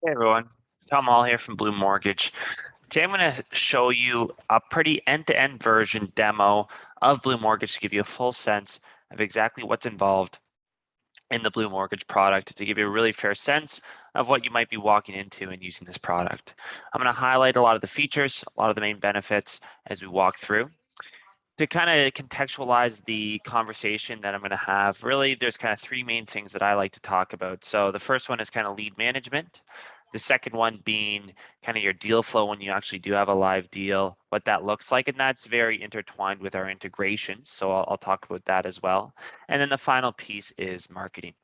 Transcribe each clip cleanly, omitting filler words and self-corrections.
Hey everyone, Tom Hall here from BluMortgage. Today I'm going to show you a pretty end-to-end version demo of BluMortgage to give you a full sense of exactly what's involved in the BluMortgage product to give you a really fair sense of what you might be walking into and using this product. I'm going to highlight a lot of the features, a lot of the main benefits as we walk through. To kind of contextualize the conversation that I'm going to have, really, there's kind of three main things that I like to talk about. So the first one is kind of lead management. The second one being kind of your deal flow when you actually do have a live deal, what that looks like. And that's very intertwined with our integrations. So I'll talk about that as well. And then the final piece is marketing.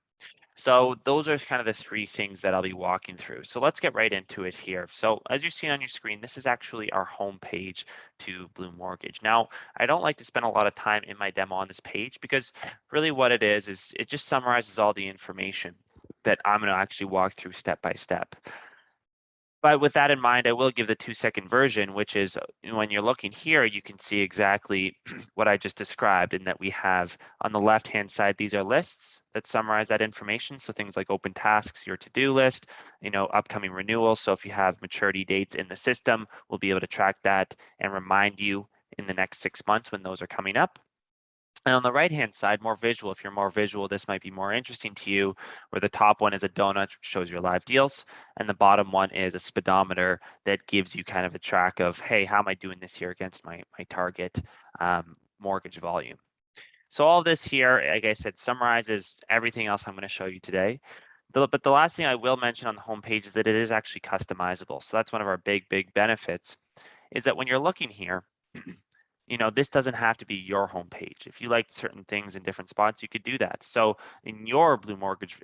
So those are kind of the three things that I'll be walking through. So let's get right into it here. So as you're seeing on your screen, this is actually our home page to BluMortgage. Now, I don't like to spend a lot of time in my demo on this page because really what it is it just summarizes all the information that I'm going to actually walk through step by step. But with that in mind, I will give the 2-second version, which is when you're looking here, you can see exactly what I just described in that we have on the left-hand side, these are lists that summarize that information. So things like open tasks, your to-do list, upcoming renewals. So if you have maturity dates in the system, we'll be able to track that and remind you in the next 6 months when those are coming up. And on the right-hand side, more visual. If you're more visual, this might be more interesting to you, where the top one is a donut, which shows your live deals, and the bottom one is a speedometer that gives you kind of a track of, hey, how am I doing this year against my target mortgage volume? So all this here, like I said, summarizes everything else I'm going to show you today. But the last thing I will mention on the homepage is that it is actually customizable. So that's one of our big benefits, is that when you're looking here, this doesn't have to be your homepage. If you like certain things in different spots, you could do that. So in your BluMortgage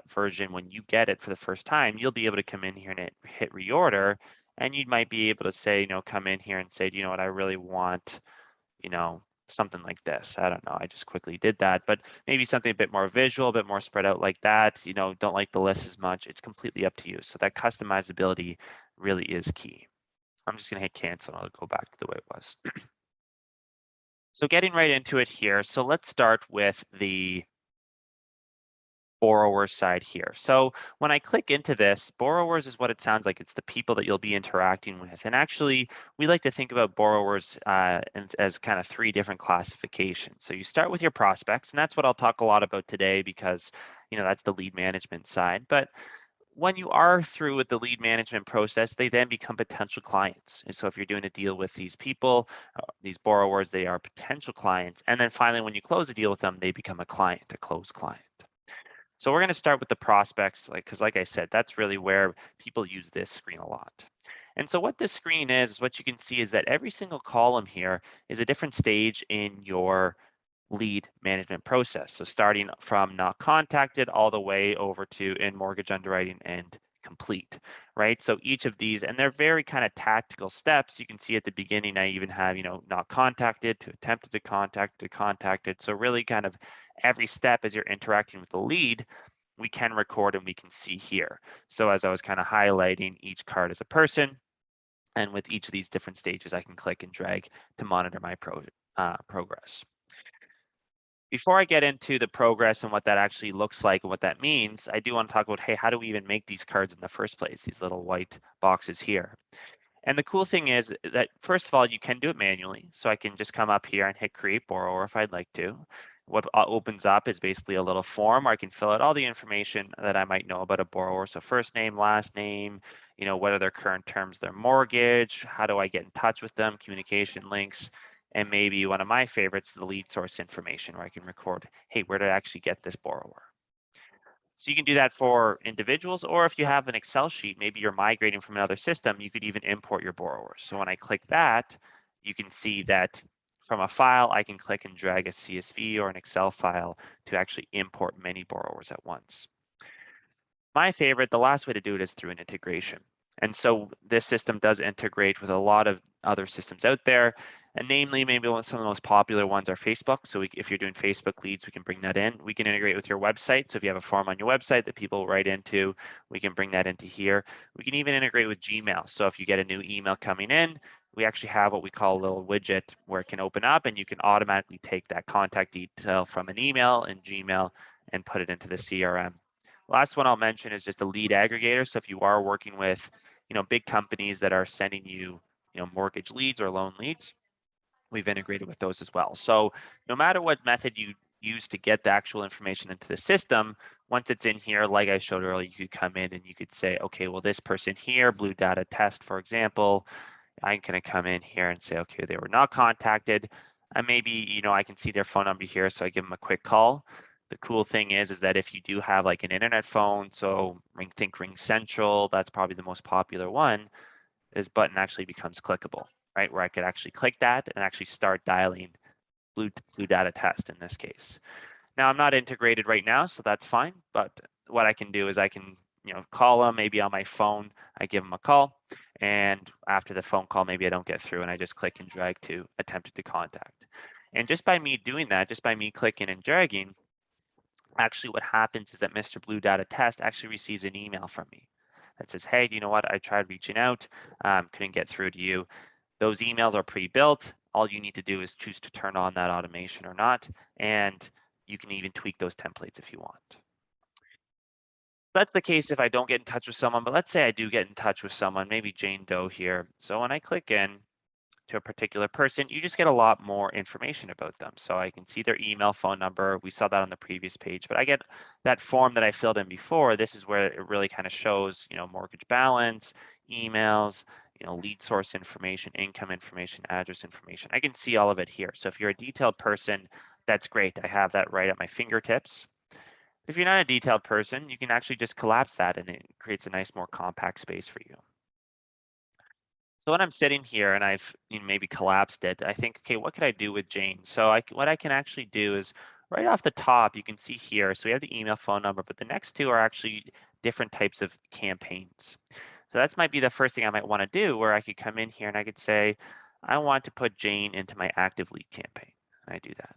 version, when you get it for the first time, you'll be able to come in here and hit reorder, and you might be able to say, come in here and say, you know what, I really want, something like this. I don't know. I just quickly did that, but maybe something a bit more visual, a bit more spread out like that. Don't like the list as much. It's completely up to you. So that customizability really is key. I'm just going to hit cancel and I'll go back to the way it was. So getting right into it here. So let's start with the borrower side here. So when I click into this, borrowers is what it sounds like. It's the people that you'll be interacting with. And actually, we like to think about borrowers as kind of three different classifications. So you start with your prospects, and that's what I'll talk a lot about today because, that's the lead management side. But when you are through with the lead management process, they then become potential clients. And so if you're doing a deal with these people, these borrowers, they are potential clients. And then finally, when you close a deal with them, they become a client, a closed client. So we're going to start with the prospects, because like I said, that's really where people use this screen a lot. And so what this screen is what you can see is that every single column here is a different stage in your lead management process. So starting from not contacted all the way over to in mortgage underwriting and complete, right? So each of these, and they're very kind of tactical steps. You can see at the beginning, I even have, not contacted to attempted to contact to contacted. So really kind of every step as you're interacting with the lead, we can record and we can see here. So as I was kind of highlighting each card as a person, and with each of these different stages, I can click and drag to monitor my progress. Before I get into the progress and what that actually looks like and what that means, I do want to talk about, hey, how do we even make these cards in the first place, these little white boxes here? And the cool thing is that, first of all, you can do it manually. So I can just come up here and hit create borrower if I'd like to. What opens up is basically a little form where I can fill out all the information that I might know about a borrower. So first name, last name, what are their current terms, their mortgage, how do I get in touch with them, communication links, and maybe one of my favorites, the lead source information, where I can record, hey, where did I actually get this borrower? So you can do that for individuals, or if you have an Excel sheet, maybe you're migrating from another system, you could even import your borrowers. So when I click that, you can see that from a file, I can click and drag a CSV or an Excel file to actually import many borrowers at once. My favorite, the last way to do it is through an integration. And so this system does integrate with a lot of other systems out there. And namely, maybe some of the most popular ones are Facebook. So if you're doing Facebook leads, we can bring that in. We can integrate with your website. So if you have a form on your website that people write into, we can bring that into here. We can even integrate with Gmail. So if you get a new email coming in, we actually have what we call a little widget where it can open up and you can automatically take that contact detail from an email in Gmail and put it into the CRM Last one I'll mention is just a lead aggregator. So if you are working with, big companies that are sending you, mortgage leads or loan leads, we've integrated with those as well. So no matter what method you use to get the actual information into the system, once it's in here, like I showed earlier, you could come in and you could say, okay, well, this person here, Blue Data Test, for example, I'm going to come in here and say, okay, they were not contacted. And maybe, I can see their phone number here, so I give them a quick call. The cool thing is that if you do have like an internet phone, so think Ring Central, that's probably the most popular one, this button actually becomes clickable, right? Where I could actually click that and actually start dialing Blue Data Test in this case. Now I'm not integrated right now, so that's fine. But what I can do is I can, call them maybe on my phone. I give them a call, and after the phone call, maybe I don't get through, and I just click and drag to attempted to contact. And just by me doing that, just by me clicking and dragging, actually what happens is that Mr. Blue Data Test actually receives an email from me that says, hey, do you know what? I tried reaching out, couldn't get through to you. Those emails are pre-built. All you need to do is choose to turn on that automation or not, and you can even tweak those templates if you want. That's the case if I don't get in touch with someone, but let's say I do get in touch with someone, maybe Jane Doe here. So when I click in to a particular person, you just get a lot more information about them. So I can see their email, phone number. We saw that on the previous page, but I get that form that I filled in before. This is where it really kind of shows, mortgage balance, emails, lead source information, income information, address information. I can see all of it here. So if you're a detailed person, that's great. I have that right at my fingertips. If you're not a detailed person, you can actually just collapse that and it creates a nice, more compact space for you. So when I'm sitting here and I've maybe collapsed it, I think, okay, what could I do with Jane? So what I can actually do is right off the top, you can see here, so we have the email, phone number, but the next two are actually different types of campaigns. So that's might be the first thing I might want to do, where I could come in here and I could say, I want to put Jane into my active lead campaign. And I do that.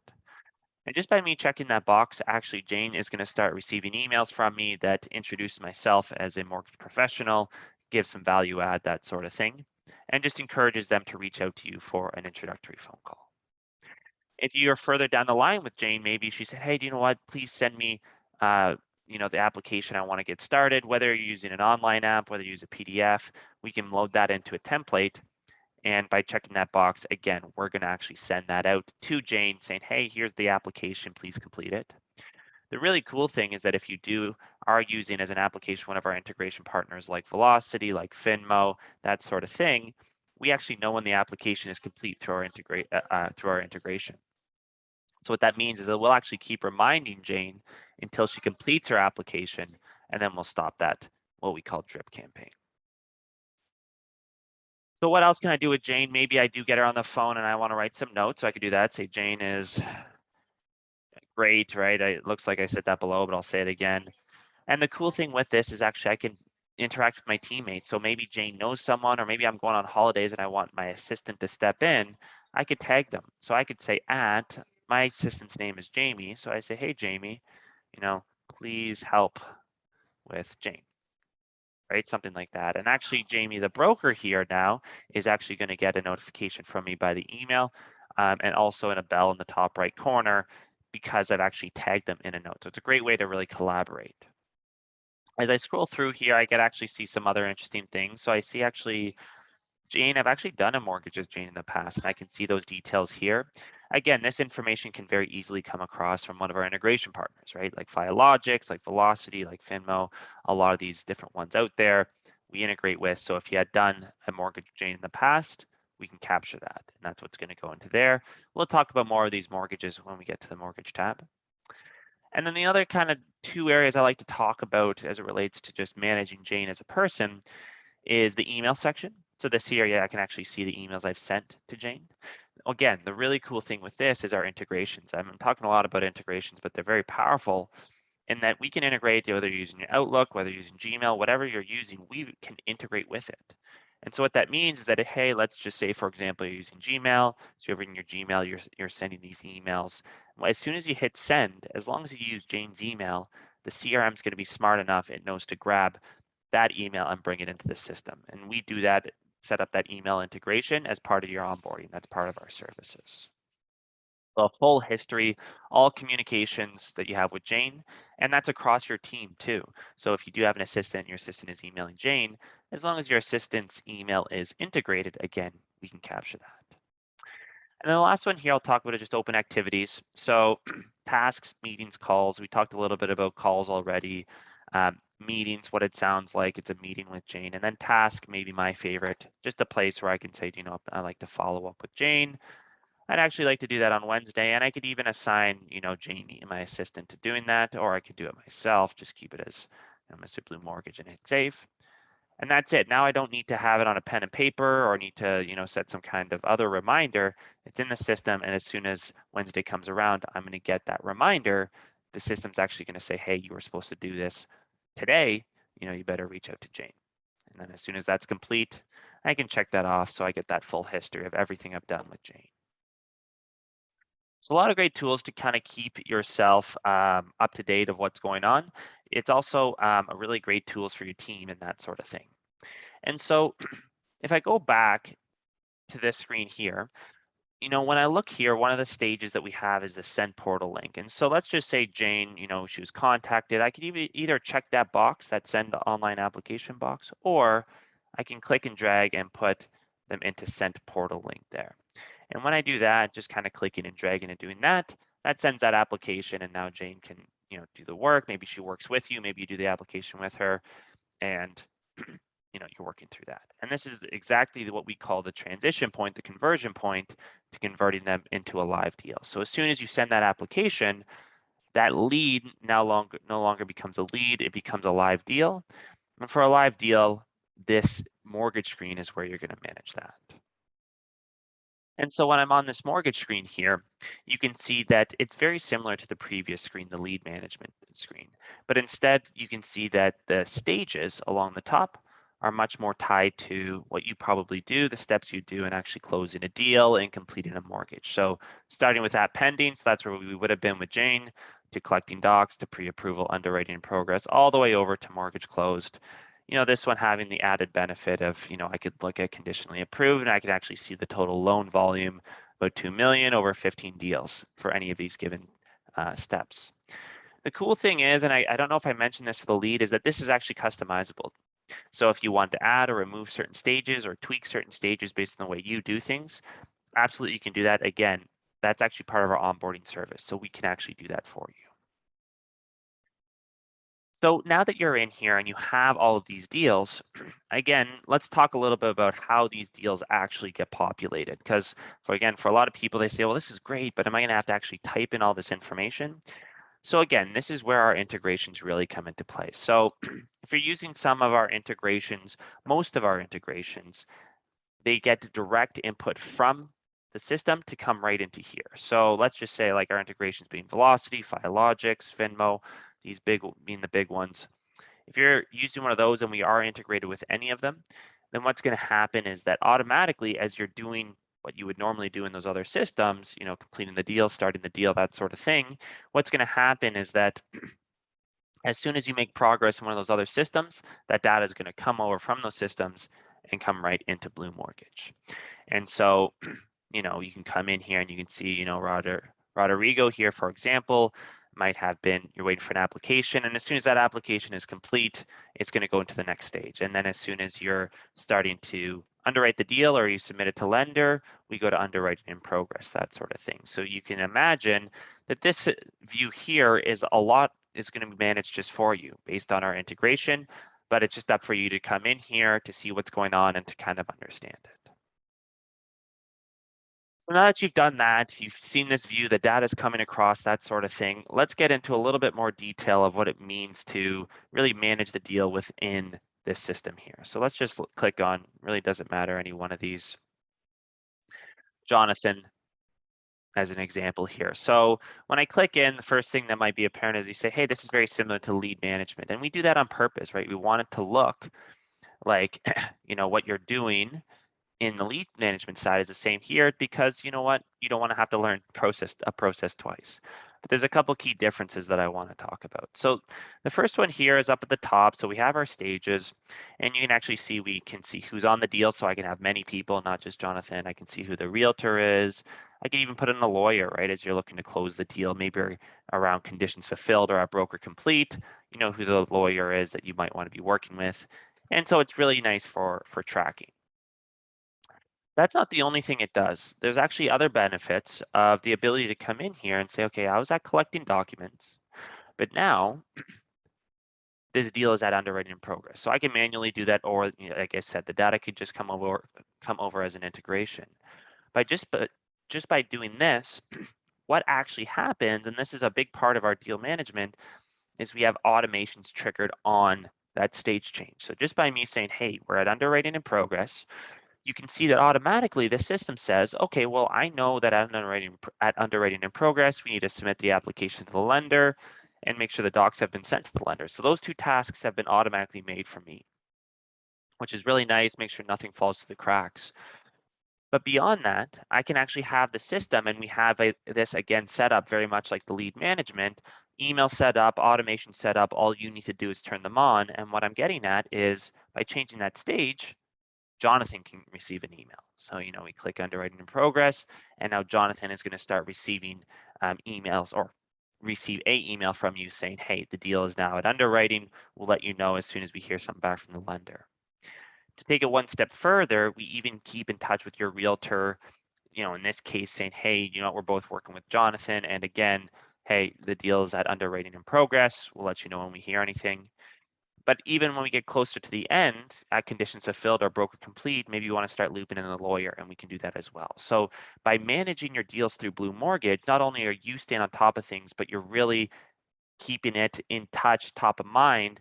And just by me checking that box, actually Jane is going to start receiving emails from me that introduce myself as a mortgage professional, give some value add, that sort of thing, and just encourages them to reach out to you for an introductory phone call. If you're further down the line with Jane, maybe she said, hey, do you know what, please send me the application I want to get started, whether you're using an online app, whether you use a PDF, we can load that into a template. And by checking that box, again, we're going to actually send that out to Jane saying, hey, here's the application, please complete it. The really cool thing is that if you are using as an application one of our integration partners like Velocity, like Finmo, that sort of thing, we actually know when the application is complete through our integration. So what that means is that we'll actually keep reminding Jane until she completes her application, and then we'll stop that, what we call drip campaign. So what else can I do with Jane? Maybe I do get her on the phone and I want to write some notes. So I could do that. Say Jane is great, right? It looks like I said that below, but I'll say it again. And the cool thing with this is actually I can interact with my teammates. So maybe Jane knows someone, or maybe I'm going on holidays and I want my assistant to step in. I could tag them. So I could say my assistant's name is Jamie. So I say, hey, Jamie, please help with Jane. Right, something like that. And actually, Jamie, the broker here now, is actually going to get a notification from me by the email and also in a bell in the top right corner because I've actually tagged them in a note. So it's a great way to really collaborate. As I scroll through here, I can actually see some other interesting things. So I see actually Jane, I've actually done a mortgage with Jane in the past, and I can see those details here. Again, this information can very easily come across from one of our integration partners, right? Like Filogix, like Velocity, like Finmo, a lot of these different ones out there we integrate with. So if you had done a mortgage with Jane in the past, we can capture that, and that's what's going to go into there. We'll talk about more of these mortgages when we get to the mortgage tab. And then the other kind of two areas I like to talk about as it relates to just managing Jane as a person is the email section. So this here, yeah, I can actually see the emails I've sent to Jane. Again, the really cool thing with this is our integrations. I'm talking a lot about integrations, but they're very powerful in that we can integrate, whether you're using your Outlook, whether you're using Gmail, whatever you're using, we can integrate with it. And so what that means is that, hey, let's just say, for example, you're using Gmail. So you're in your Gmail, you're sending these emails. Well, as soon as you hit send, as long as you use Jane's email, the CRM is going to be smart enough. It knows to grab that email and bring it into the system. And we do that, set up that email integration as part of your onboarding. That's part of our services. a full history, all communications that you have with Jane, and that's across your team too. So if you do have an assistant, your assistant is emailing Jane, as long as your assistant's email is integrated, again, we can capture that. And then the last one here I'll talk about is just open activities. So tasks, meetings, calls. We talked a little bit about calls already. Meetings, what it sounds like, it's a meeting with Jane. And then task, maybe my favorite, just a place where I can say, I like to follow up with Jane. I'd actually like to do that on Wednesday, and I could even assign, Jamie, my assistant, to doing that, or I could do it myself, just keep it as Mr. BluMortgage and hit save. And that's it. Now I don't need to have it on a pen and paper or need to, set some kind of other reminder. It's in the system, and as soon as Wednesday comes around, I'm going to get that reminder. The system's actually going to say, hey, you were supposed to do this today. You better reach out to Jane. And then as soon as that's complete, I can check that off so I get that full history of everything I've done with Jane. So a lot of great tools to kind of keep yourself up to date of what's going on. It's also a really great tools for your team and that sort of thing. And so if I go back to this screen here, when I look here, one of the stages that we have is the send portal link. And so let's just say Jane, she was contacted. I could either check that box, that send online application box, or I can click and drag and put them into send portal link there. And when I do that, just kind of clicking and dragging and doing that, that sends that application. And now Jane can, do the work. Maybe she works with you. Maybe you do the application with her, and you're working through that. And this is exactly what we call the transition point, the conversion point to converting them into a live deal. So as soon as you send that application, that lead no longer becomes a lead. It becomes a live deal. And for a live deal, this mortgage screen is where you're going to manage that. And so when I'm on this mortgage screen here, you can see that it's very similar to the previous screen, the lead management screen. But instead, you can see that the stages along the top are much more tied to what you probably do, the steps you do in actually closing a deal and completing a mortgage. So starting with that pending, so that's where we would have been with Jane, to collecting docs, to pre-approval, underwriting in progress, all the way over to mortgage closed. This one having the added benefit of, I could look at conditionally approved and I could actually see the total loan volume, about 2 million over 15 deals for any of these given steps. The cool thing is, and I don't know if I mentioned this for the lead, is that this is actually customizable. So if you want to add or remove certain stages or tweak certain stages based on the way you do things, absolutely you can do that. Again, that's actually part of our onboarding service. So we can actually do that for you. So now that you're in here and you have all of these deals, again, let's talk a little bit about how these deals actually get populated. Because for a lot of people, they say, well, this is great, but am I going to have to actually type in all this information? So again, this is where our integrations really come into play. So if you're using some of our integrations, most of our integrations, they get direct input from the system to come right into here. So let's just say like our integrations being Velocity, Filogix, Finmo, these being the big ones. If you're using one of those and we are integrated with any of them, then what's going to happen is that automatically as you're doing what you would normally do in those other systems, completing the deal, starting the deal, that sort of thing, what's going to happen is that as soon as you make progress in one of those other systems, that data is going to come over from those systems and come right into BluMortgage. And so, you can come in here and you can see, Rodrigo here, for example, might have been, you're waiting for an application. And as soon as that application is complete, it's going to go into the next stage. And then as soon as you're starting to underwrite the deal or you submit it to lender, we go to underwriting in progress, that sort of thing. So you can imagine that this view here is going to be managed just for you based on our integration, but it's just up for you to come in here to see what's going on and to kind of understand it. So now that you've done that, you've seen this view, the data's coming across, that sort of thing. Let's get into a little bit more detail of what it means to really manage the deal within this system here. So let's just click on, really doesn't matter, any one of these. Jonathan as an example here. So when I click in, the first thing that might be apparent is you say, hey, this is very similar to lead management. And we do that on purpose, right? We want it to look like, what you're doing in the lead management side is the same here because you know what? You don't want to have to learn a process twice. But there's a couple key differences that I want to talk about. So the first one here is up at the top. So we have our stages and you can actually we can see who's on the deal. So I can have many people, not just Jonathan. I can see who the realtor is. I can even put in a lawyer, right, as you're looking to close the deal, maybe around conditions fulfilled or a broker complete. You know who the lawyer is that you might want to be working with. And so it's really nice for tracking. That's not the only thing it does. There's actually other benefits of the ability to come in here and say, okay, I was at collecting documents, but now this deal is at underwriting in progress. So I can manually do that, or like I said, the data could just come over as an integration. Just by doing this, what actually happens, and this is a big part of our deal management, is we have automations triggered on that stage change. So just by me saying, hey, we're at underwriting in progress, you can see that automatically the system says, okay, well, I know that at underwriting in progress, we need to submit the application to the lender and make sure the docs have been sent to the lender. So those two tasks have been automatically made for me, which is really nice, make sure nothing falls through the cracks. But beyond that, I can actually have the system, and we have this again set up very much like the lead management, email set up, automation set up. All you need to do is turn them on. And what I'm getting at is by changing that stage, Jonathan can receive an email. So, we click underwriting in progress, and now Jonathan is going to start receiving emails or receive a email from you saying, hey, the deal is now at underwriting. We'll let you know as soon as we hear something back from the lender. To take it one step further, we even keep in touch with your realtor, in this case saying, hey, we're both working with Jonathan. And again, hey, the deal is at underwriting in progress. We'll let you know when we hear anything. But even when we get closer to the end, at conditions fulfilled or broker complete, maybe you want to start looping in the lawyer, and we can do that as well. So by managing your deals through BluMortgage, not only are you staying on top of things, but you're really keeping it in touch, top of mind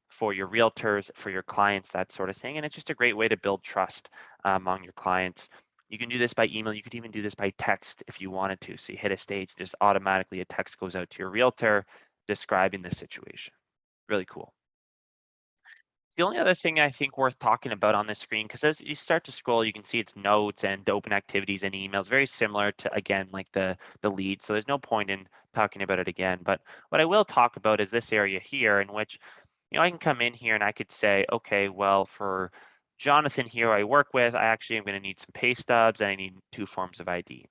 for your realtors, for your clients, that sort of thing. And it's just a great way to build trust among your clients. You can do this by email. You could even do this by text if you wanted to. So you hit a stage, just automatically a text goes out to your realtor describing the situation. Really cool. The only other thing I think worth talking about on this screen, because as you start to scroll, you can see it's notes and open activities and emails, very similar to, again, like the lead. So there's no point in talking about it again. But what I will talk about is this area here in which, I can come in here and I could say, okay, well, for Jonathan here I work with, I actually am going to need some pay stubs and I need 2 forms of ID.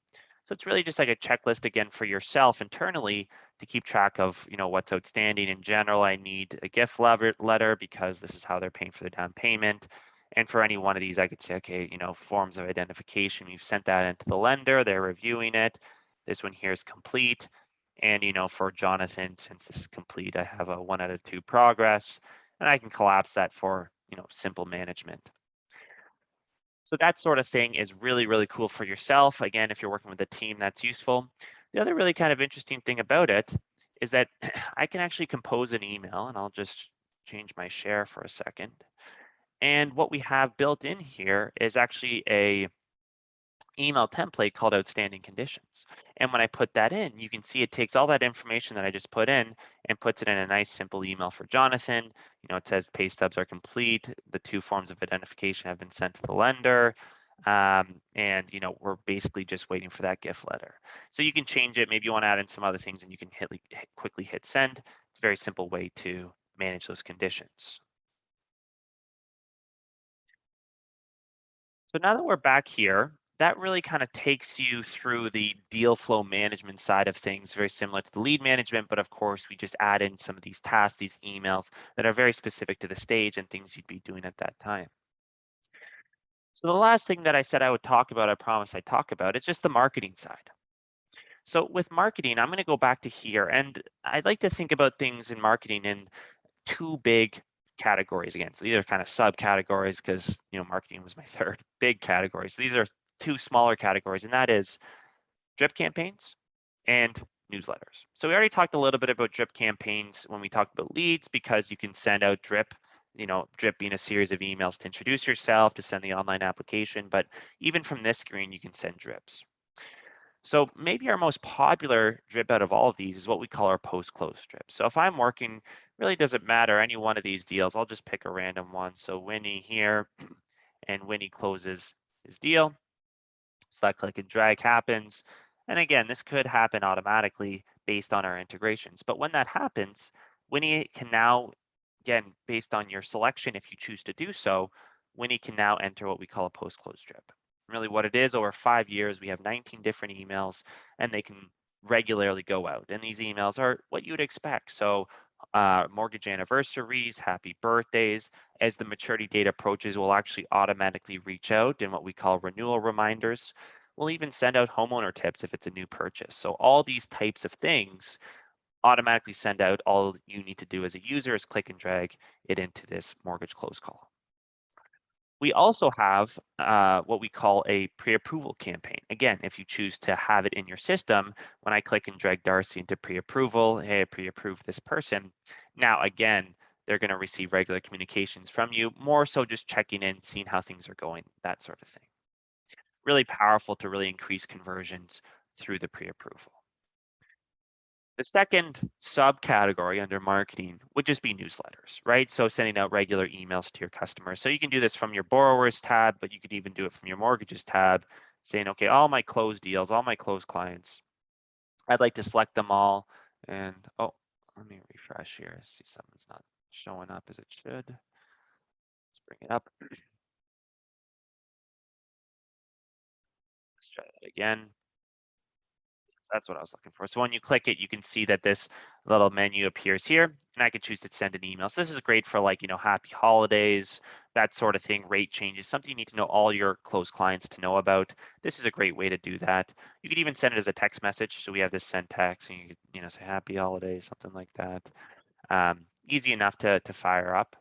So it's really just like a checklist again for yourself internally to keep track of, what's outstanding. In general, I need a gift letter because this is how they're paying for the down payment. And for any one of these, I could say, okay, forms of identification, we've sent that into the lender, they're reviewing it. This one here is complete. And, for Jonathan, since this is complete, I have a 1 out of 2 progress, and I can collapse that for, simple management. So that sort of thing is really, really cool for yourself. Again, if you're working with a team, that's useful. The other really kind of interesting thing about it is that I can actually compose an email, and I'll just change my share for a second. And what we have built in here is actually a email template called outstanding conditions. And when I put that in, you can see it takes all that information that I just put in and puts it in a nice simple email for Jonathan. It says pay stubs are complete. The 2 forms of identification have been sent to the lender. And we're basically just waiting for that gift letter. So you can change it. Maybe you want to add in some other things and you can quickly hit send. It's a very simple way to manage those conditions. So now that we're back here, that really kind of takes you through the deal flow management side of things, very similar to the lead management, but of course we just add in some of these tasks, these emails that are very specific to the stage and things you'd be doing at that time. So the last thing that I said I would talk about, I promise I'd talk about, is just the marketing side. So with marketing, I'm going to go back to here, and I'd like to think about things in marketing in 2 big categories again. So these are kind of subcategories because, marketing was my 3rd big category. So these are 2 smaller categories, and that is drip campaigns and newsletters. So we already talked a little bit about drip campaigns when we talked about leads, because you can send out drip, drip being a series of emails to introduce yourself, to send the online application. But even from this screen, you can send drips. So maybe our most popular drip out of all of these is what we call our post-close drip. So if I'm working, really doesn't matter any one of these deals, I'll just pick a random one. So Winnie here, and Winnie closes his deal. So that click and drag happens. And again, this could happen automatically based on our integrations. But when that happens, Winnie can now, again, based on your selection, if you choose to do so, Winnie can now enter what we call a post-close drip. Really what it is, over 5 years, we have 19 different emails and they can regularly go out. And these emails are what you'd expect. So mortgage anniversaries, happy birthdays. As the maturity date approaches, we'll actually automatically reach out in what we call renewal reminders. We'll even send out homeowner tips if it's a new purchase. So all these types of things automatically send out. All you need to do as a user is click and drag it into this mortgage close call. We also have what we call a pre-approval campaign. Again, if you choose to have it in your system, when I click and drag Darcy into pre-approval, hey, I pre-approved this person. Now, again, they're going to receive regular communications from you, more so just checking in, seeing how things are going, that sort of thing. Really powerful to really increase conversions through the pre-approval. The second subcategory under marketing would just be newsletters, right? So sending out regular emails to your customers. So you can do this from your borrowers tab, but you could even do it from your mortgages tab, saying, okay, all my closed deals, all my closed clients, I'd like to select them all. And oh, let me refresh here. See, something's not showing up as it should. Let's bring it up. Let's try that again. That's what I was looking for. So when you click it, you can see that this little menu appears here, and I could choose to send an email. So this is great for, like, happy holidays, that sort of thing, rate changes, something you need to know all your close clients to know about. This is a great way to do that. You could even send it as a text message. So we have this send text, and you could, say happy holidays, something like that. Easy enough to fire up.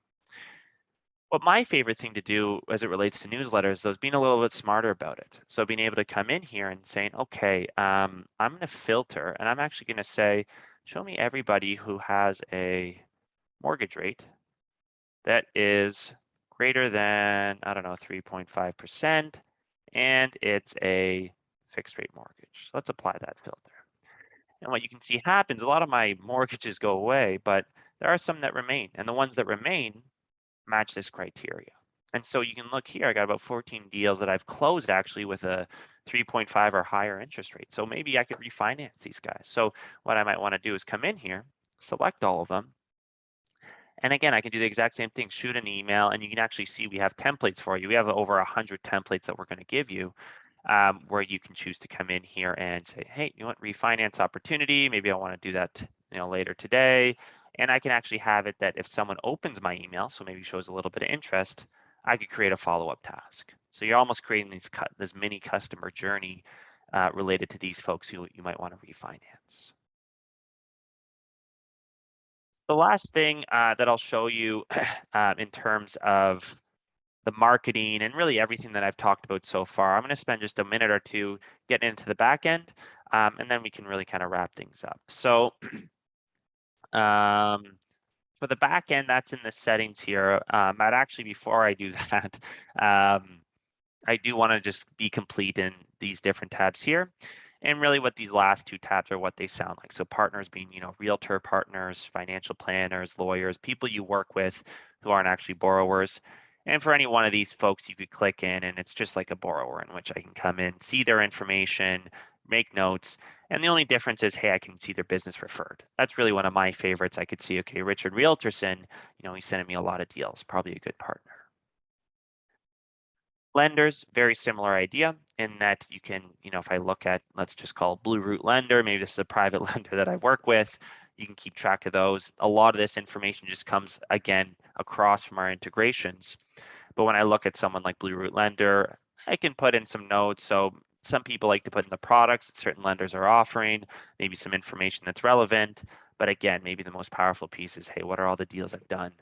But my favorite thing to do as it relates to newsletters is being a little bit smarter about it. So being able to come in here and saying, okay, I'm going to filter, and I'm actually going to say, show me everybody who has a mortgage rate that is greater than, I don't know, 3.5%, and it's a fixed rate mortgage. So let's apply that filter. And what you can see happens, a lot of my mortgages go away, but there are some that remain. And the ones that remain match this criteria. And so you can look here, I got about 14 deals that I've closed actually with a 3.5 or higher interest rate. So maybe I could refinance these guys. So what I might want to do is come in here, select all of them. And again, I can do the exact same thing, shoot an email, and you can actually see we have templates for you. We have over 100 templates that we're going to give you, where you can choose to come in here and say, hey, you want refinance opportunity? Maybe I want to do that later today. And I can actually have it that if someone opens my email, so maybe shows a little bit of interest, I could create a follow-up task. So you're almost creating this mini customer journey related to these folks who you might want to refinance. The last thing that I'll show you in terms of the marketing and really everything that I've talked about so far, I'm going to spend just a minute or two getting into the back end, and then we can really kind of wrap things up. So for the back end, that's in the settings here. But actually, before I do that, I do want to just be complete in these different tabs here. And really what these last two tabs are what they sound like. So partners being, realtor partners, financial planners, lawyers, people you work with who aren't actually borrowers. And for any one of these folks, you could click in and it's just like a borrower in which I can come in, see their information, make notes. And the only difference is, hey, I can see their business referred. That's really one of my favorites. I could see, okay, Richard Realtorson, he's sending me a lot of deals, probably a good partner. Lenders, very similar idea in that you can, if I look at, let's just call Blue Root Lender, maybe this is a private lender that I work with, you can keep track of those. A lot of this information just comes, again, across from our integrations. But when I look at someone like Blue Root Lender, I can put in some notes. So some people like to put in the products that certain lenders are offering, maybe some information that's relevant. But again, maybe the most powerful piece is, hey, what are all the deals I've done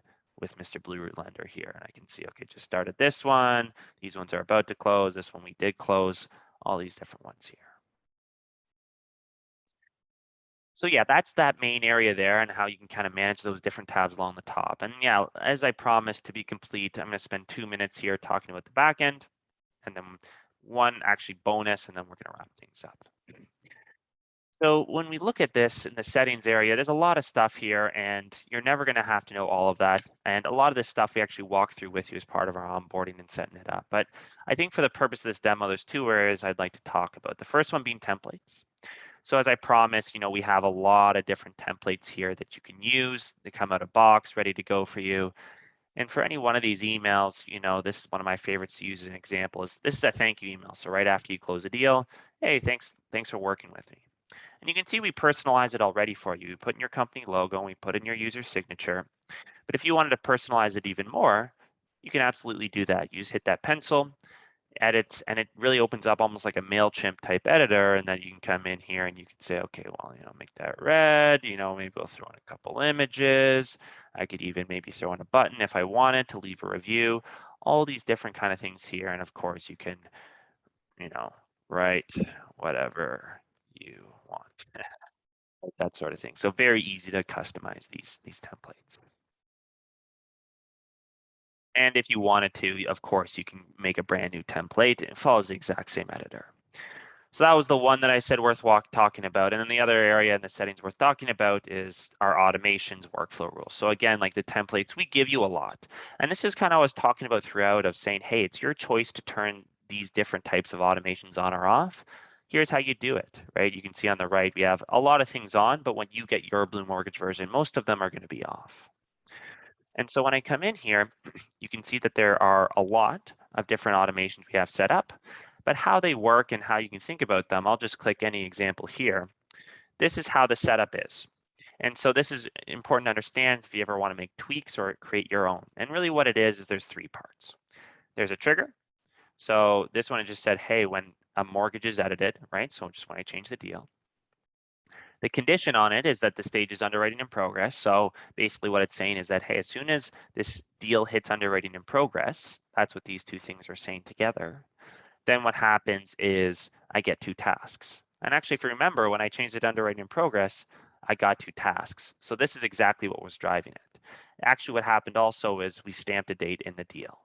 with Mr. Blue Root Lender here? And I can see, okay, just started this one. These ones are about to close. This one we did close. All these different ones here. So yeah, that's that main area there and how you can kind of manage those different tabs along the top. And yeah, as I promised to be complete, I'm going to spend 2 minutes here talking about the back end and then one actually bonus, and then we're going to wrap things up. So when we look at this in the settings area, there's a lot of stuff here and you're never going to have to know all of that. And a lot of this stuff we actually walk through with you as part of our onboarding and setting it up. But I think for the purpose of this demo, there's two areas I'd like to talk about. The first one being templates. So as I promised, we have a lot of different templates here that you can use. They come out of box, ready to go for you. And for any one of these emails, this is one of my favorites to use as an example. This is a thank you email. So right after you close a deal, hey, thanks for working with me. And you can see we personalize it already for you. We put in your company logo and we put in your user signature. But if you wanted to personalize it even more, you can absolutely do that. You just hit that pencil, edit, and it really opens up almost like a MailChimp type editor. And then you can come in here and you can say, okay, well, make that red, maybe we'll throw in a couple images. I could even maybe throw in a button if I wanted to leave a review, all these different kind of things here. And of course you can, write whatever you want, that sort of thing. So very easy to customize these templates. And if you wanted to, of course, you can make a brand new template. It follows the exact same editor. So that was the one that I said worth talking about. And then the other area in the settings worth talking about is our automations workflow rules. So again, like the templates, we give you a lot. And this is kind of what I was talking about throughout of saying, hey, it's your choice to turn these different types of automations on or off. Here's how you do it, right? You can see on the right, we have a lot of things on, but when you get your BluMortgage version, most of them are going to be off. And so when I come in here, you can see that there are a lot of different automations we have set up, but how they work and how you can think about them, I'll just click any example here. This is how the setup is. And so this is important to understand if you ever want to make tweaks or create your own. And really what it is there's three parts. There's a trigger. So this one, it just said, hey, when a mortgage is edited, right? So just when I change the deal. The condition on it is that the stage is underwriting in progress. So basically what it's saying is that, hey, as soon as this deal hits underwriting in progress, that's what these two things are saying together, then what happens is I get two tasks. And actually, if you remember, when I changed it to underwriting in progress, I got two tasks. So this is exactly what was driving it. Actually, what happened also is we stamped a date in the deal.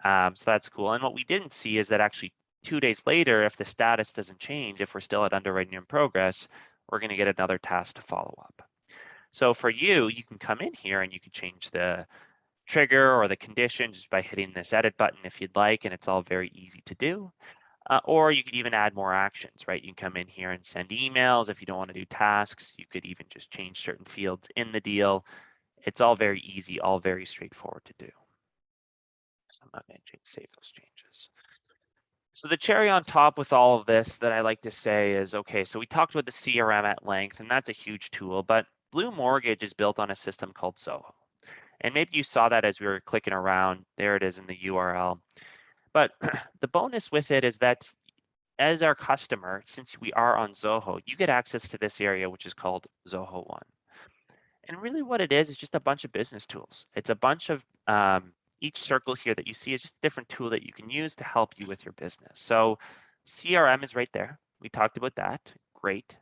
So that's cool. And what we didn't see is that actually 2 days later, if the status doesn't change, if we're still at underwriting in progress, we're going to get another task to follow up. So for you, you can come in here and you can change the trigger or the condition just by hitting this edit button if you'd like, and it's all very easy to do. Or you could even add more actions, right? You can come in here and send emails. If you don't want to do tasks, you could even just change certain fields in the deal. It's all very easy, all very straightforward to do. So I'm not going to save those changes. So the cherry on top with all of this that I like to say is, okay, so we talked about the CRM at length, and that's a huge tool, but BluMortgage is built on a system called Zoho. And maybe you saw that as we were clicking around. There it is in the URL. But the bonus with it is that as our customer, since we are on Zoho, you get access to this area, which is called Zoho One. And really what it is just a bunch of business tools. It's a bunch of, each circle here that you see is just a different tool that you can use to help you with your business. So CRM is right there. We talked about that. Great.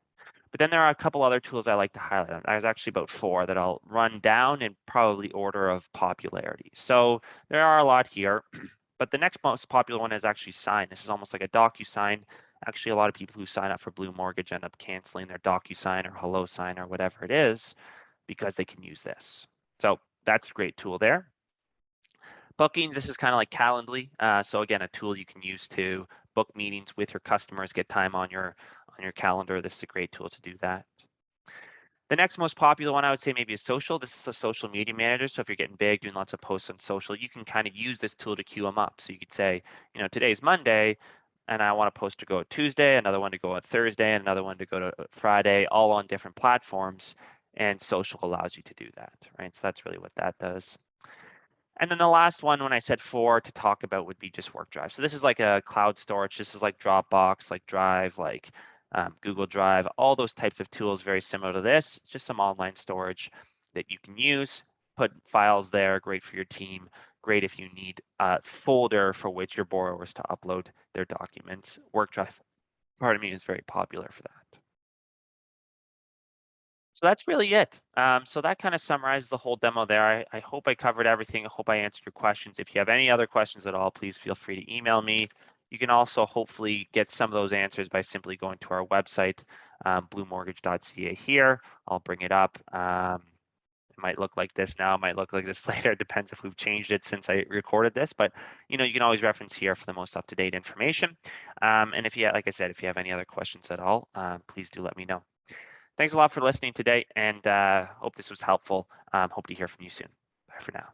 But then there are a couple other tools I like to highlight. There's actually about 4 that I'll run down in probably order of popularity. So there are a lot here, but the next most popular one is actually Sign. This is almost like a DocuSign. Actually, a lot of people who sign up for BluMortgage end up canceling their DocuSign or HelloSign or whatever it is because they can use this. So that's a great tool there. Bookings, this is kind of like Calendly. So again, a tool you can use to book meetings with your customers, get time on your calendar. This is a great tool to do that. The next most popular one I would say maybe is social. This is a social media manager. So if you're getting big, doing lots of posts on social, you can kind of use this tool to queue them up. So you could say, today's Monday, and I want a post to go on Tuesday, another one to go on Thursday, and another one to go to Friday, all on different platforms. And social allows you to do that, right? So that's really what that does. And then the last one, when I said 4 to talk about, would be just Work Drive. So this is like a cloud storage. This is like Dropbox, like Drive, like Google Drive, all those types of tools, very similar to this. It's just some online storage that you can use, put files there, great for your team, great if you need a folder for which your borrowers to upload their documents. Work Drive, pardon me, is very popular for that. So that's really it. So that kind of summarizes the whole demo there. I hope I covered everything. I hope I answered your questions. If you have any other questions at all, please feel free to email me. You can also hopefully get some of those answers by simply going to our website, BluMortgage.ca here. I'll bring it up. It might look like this now, it might look like this later. It depends if we've changed it since I recorded this, but you can always reference here for the most up-to-date information. And if you, like I said, if you have any other questions at all, please do let me know. Thanks a lot for listening today, and hope this was helpful. Hope to hear from you soon. Bye for now.